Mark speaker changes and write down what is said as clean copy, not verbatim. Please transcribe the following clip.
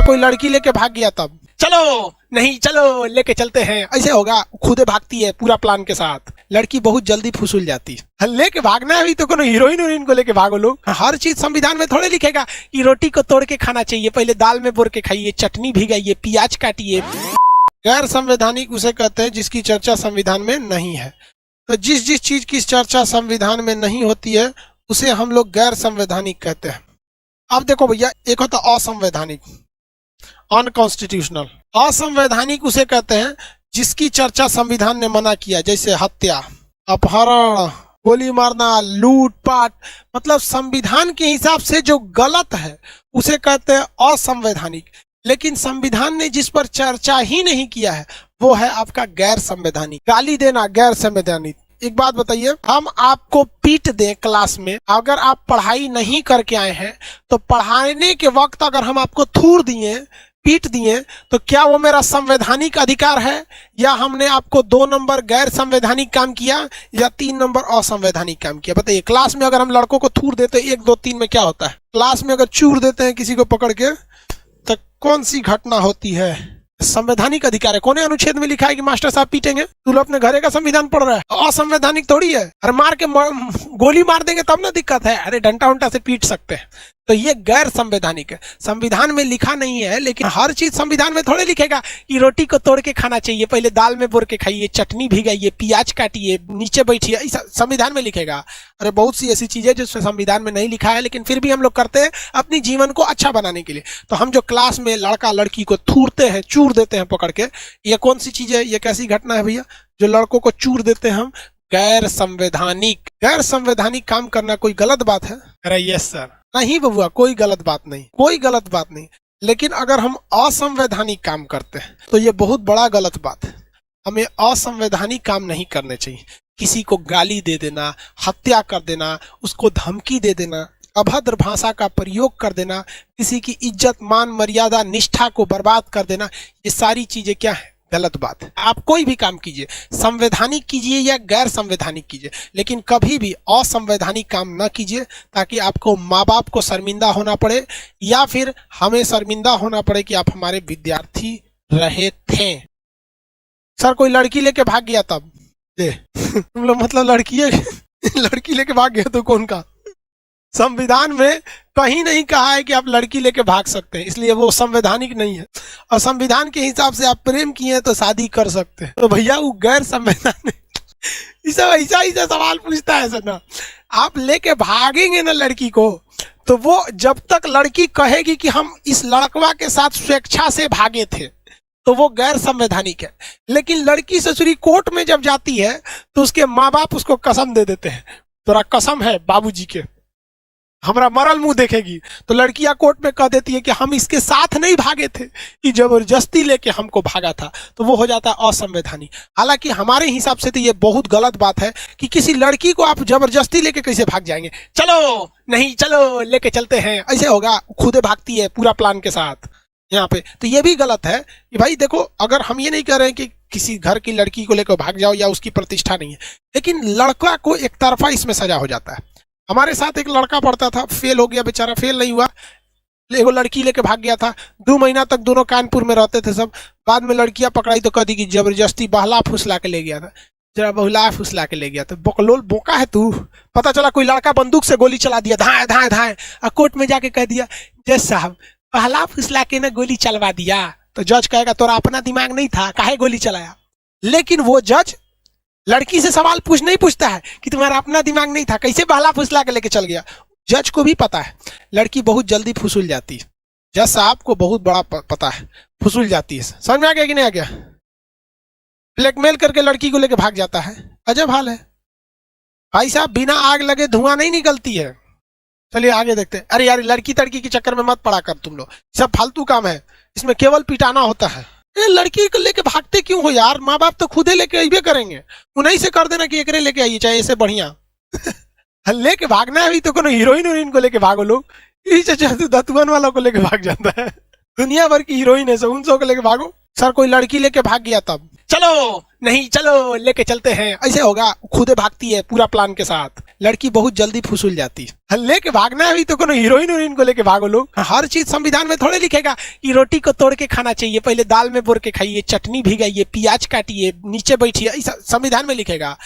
Speaker 1: कोई लड़की लेके भाग गया तब चलो नहीं चलो लेके चलते हैं, ऐसे होगा। खुदे भागती है पूरा प्लान के साथ। लड़की बहुत जल्दी फुसूल जाती है। लेके भागना है भी तो कोनो हीरोइन को लेके भागो लोग। हर चीज संविधान में थोड़े लिखेगा कि रोटी को तोड़ के खाना चाहिए, पहले दाल में बोर के खाइए, चटनी भिगाइए, प्याज काटिए। गैर संवैधानिक उसे कहते हैं जिसकी चर्चा संविधान में नहीं है। तो जिस चीज की चर्चा संविधान में नहीं होती है उसे हम लोग गैर संवैधानिक कहते हैं। अब देखो भैया, एक होता असंवैधानिक, अनकॉन्स्टिट्यूशनल। असंवैधानिक उसे कहते हैं जिसकी चर्चा संविधान ने मना किया, जैसे हत्या, अपहरण, गोली मारना, लूटपाट, मतलब संविधान के हिसाब से जो गलत है उसे कहते हैं असंवैधानिक। लेकिन संविधान ने जिस पर चर्चा ही नहीं किया है वो है आपका गैर संवैधानिक। गाली देना गैर संवैधानिक। एक बात बताइए, हम आपको पीट दें क्लास में, अगर आप पढ़ाई नहीं करके आए हैं तो पढ़ाने के वक्त अगर हम आपको थूर दिए, पीट दिए, तो क्या वो मेरा संवैधानिक अधिकार है, या हमने आपको 2 नंबर गैर संवैधानिक काम किया या 3 नंबर असंवैधानिक काम किया? बताइए, क्लास में अगर हम लड़कों को थूर देते हैं 1 2 3 में क्या होता है? क्लास में अगर चूर देते हैं किसी को पकड़ के तो कौन सी घटना होती है? संवैधानिक अधिकार है। कौन अनुच्छेद में लिखा है कि मास्टर साहब पीटेंगे? तू लोग अपने घरे का संविधान पढ़ रहा है, असंवैधानिक थोड़ी है। अरे मार के गोली मार देंगे तब ना दिक्कत है, अरे डंडा उंटा से पीट सकते हैं। तो ये गैर संवैधानिक है। संविधान में लिखा नहीं है, लेकिन हर चीज संविधान में थोड़े लिखेगा कि रोटी को तोड़ के खाना चाहिए, पहले दाल में बोर के खाइए, चटनी भिगाइए, प्याज काटिए, नीचे बैठिए, संविधान में लिखेगा। अरे बहुत सी ऐसी चीजें जो संविधान में नहीं लिखा है लेकिन फिर भी हम लोग करते हैं अपनी जीवन को अच्छा बनाने के लिए। तो हम जो क्लास में लड़का लड़की को थूरते हैं, चूर देते हैं पकड़ के, ये कौन सी चीज है? ये कैसी घटना है भैया जो लड़कों को चूर देते हैं हम? गैर संवैधानिक। गैर संवैधानिक काम करना कोई गलत बात है? अरे यस सर। नहीं बबुआ, कोई गलत बात नहीं, कोई गलत बात नहीं। लेकिन अगर हम असंवैधानिक काम करते हैं तो ये बहुत बड़ा गलत बात है। हमें असंवैधानिक काम नहीं करने चाहिए। किसी को गाली दे देना, हत्या कर देना, उसको धमकी दे देना, अभद्र भाषा का प्रयोग कर देना, किसी की इज्जत, मान, मर्यादा, निष्ठा को बर्बाद कर देना, ये सारी चीजें क्या है? गलत बात है। आप कोई भी काम कीजिए, संवैधानिक कीजिए या गैर संवैधानिक कीजिए, लेकिन कभी भी असंवैधानिक काम न कीजिए, ताकि आपको माँ बाप को शर्मिंदा होना पड़े या फिर हमें शर्मिंदा होना पड़े कि आप हमारे विद्यार्थी रहे थे। सर कोई लड़की लेके भाग गया तब तुम लोग मतलब लड़की लेके भाग गया तो कौन का? संविधान में कहीं नहीं कहा है कि आप लड़की लेके भाग सकते हैं, इसलिए वो संवैधानिक नहीं है। और संविधान के हिसाब से आप प्रेम किए हैं तो शादी कर सकते हैं, तो भैया वो गैर संवैधानिक। ऐसा सवाल पूछता है सर ना। आप लेके भागेंगे ना लड़की को, तो वो जब तक लड़की कहेगी कि हम इस लड़कवा के साथ स्वेच्छा से भागे थे तो वो गैर संवैधानिक है। लेकिन लड़की ससुरी कोर्ट में जब जाती है तो उसके माँ बाप उसको कसम दे देते हैं, तोरा कसम है बाबूजी के, हमारा मरल मुंह देखेगी। तो लड़कियां कोर्ट में कह देती है कि हम इसके साथ नहीं भागे थे, कि जबरदस्ती लेके हमको भागा था, तो वो हो जाता है असंवैधानिक। हालांकि हमारे हिसाब से तो ये बहुत गलत बात है कि किसी लड़की को आप जबरदस्ती लेके कैसे भाग जाएंगे? चलो नहीं चलो लेके चलते हैं, ऐसे होगा। खुदे भागती है पूरा प्लान के साथ यहाँ पे। तो ये भी गलत है कि भाई देखो, अगर हम ये नहीं कह रहे हैं कि किसी घर की लड़की को लेकर भाग जाओ या उसकी प्रतिष्ठा नहीं है, लेकिन लड़का को एक तरफा इसमें सजा हो जाता है। हमारे साथ एक लड़का पढ़ता था, फेल हो गया बेचारा, फेल नहीं हुआ, एगो लड़की लेके भाग गया था। 2 महीना तक दोनों कानपुर में रहते थे सब। बाद में लड़कियां पकड़ाई तो कह दी कि जबरदस्ती बहला फुसला के ले गया था, जरा बहुला फुसला के ले गया। तो बकलोल बोका है तू। पता चला कोई लड़का बंदूक से गोली चला दिया, धाए धाए धाए, और कोर्ट में जाके कह दिया जज साहब बहला फुसला के ना गोली चलवा दिया। तो जज कहेगा तोरा अपना दिमाग नहीं था, काहे गोली चलाया? लेकिन वो जज लड़की से सवाल नहीं पूछता है कि तुम्हारा अपना दिमाग नहीं था, कैसे बहला फुसला के लेके चल गया। जज को भी पता है लड़की बहुत जल्दी फुसूल जाती है। जज साहब को बहुत बड़ा पता है, फुसूल जाती है। समझ में आ गया कि नहीं आ गया? ब्लैकमेल करके लड़की को लेके भाग जाता है। अजब हाल है भाई साहब, बिना आग लगे धुआं नहीं निकलती है। चलिए आगे देखते हैं। अरे यार, लड़की तड़की के चक्कर में मत पड़ा कर तुम लोग, सब फालतू काम है, इसमें केवल पिटाना होता है। लड़की को लेके भागते क्यों हो यार? माँ बाप तो खुदे लेके आइए करेंगे, उन्हीं से कर देना कि एकरे लेके आइए, चाहे ऐसे बढ़िया। लेके भागना है भी तो कोनो हीरोइन को लेके भागो लोग। दतुअन वालों को लेके भाग जाता है, दुनिया भर की हीरोइन है, उन सब को लेके भागो। सर कोई लड़की लेके भाग गया तब चलो नहीं चलो लेके चलते हैं, ऐसे होगा। खुदे भागती है पूरा प्लान के साथ। लड़की बहुत जल्दी फुसूल जाती है। लेके भागना है भी तो कोनो हीरोइन को लेके भागो लोग। हर चीज संविधान में थोड़े लिखेगा कि रोटी को तोड़ के खाना चाहिए, पहले दाल में बोर के खाइए, चटनी भिगाइए, प्याज काटिए, नीचे बैठिए, संविधान में लिखेगा।